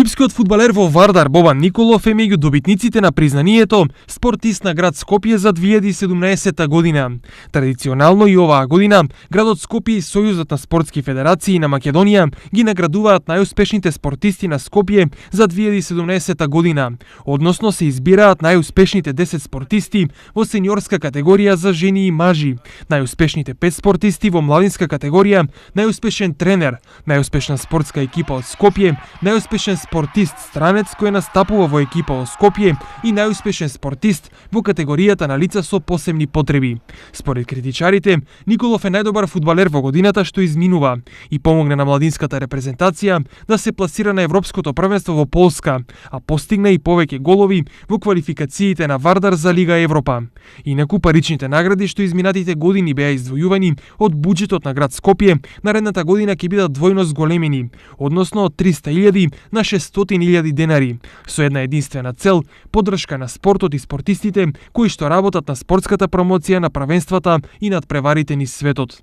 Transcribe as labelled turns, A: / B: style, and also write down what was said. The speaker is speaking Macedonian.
A: Липскиот фудбалер во Вардар Бобан Николов е меѓу добитниците на признанието спортист на град Скопје за 2017 година. Традиционално и оваа година градот Скопје и Сојузот на спортски федерации на Македонија ги наградуваат најуспешните спортисти на Скопје за 2017 година, односно се избираат најуспешните 10 спортисти во сениорска категорија за жени и мажи, најуспешните 5 спортисти во младинска категорија, најуспешен тренер, најуспешна спортска екипа од Скопје, најуспешен спортист странец кој настапува во екипа во Скопје и најуспешен спортист во категоријата на лица со посебни потреби. Според критичарите, Николов е најдобар фудбалер во годината што изминува и помогна на младинската репрезентација да се пласира на Европското првенство во Полска, а постигна и повеќе голови во квалификациите на Вардар за Лига Европа. Инаку паричните награди што изминатите години беа издвојувани од буџетот на град Скопје, наредната година ќе бидат двојно зголемени, односно од 300.000 на 600.000 денари, со една единствена цел – поддршка на спортот и спортистите кои што работат на спортската промоција на првенствата и надпреварите низ светот.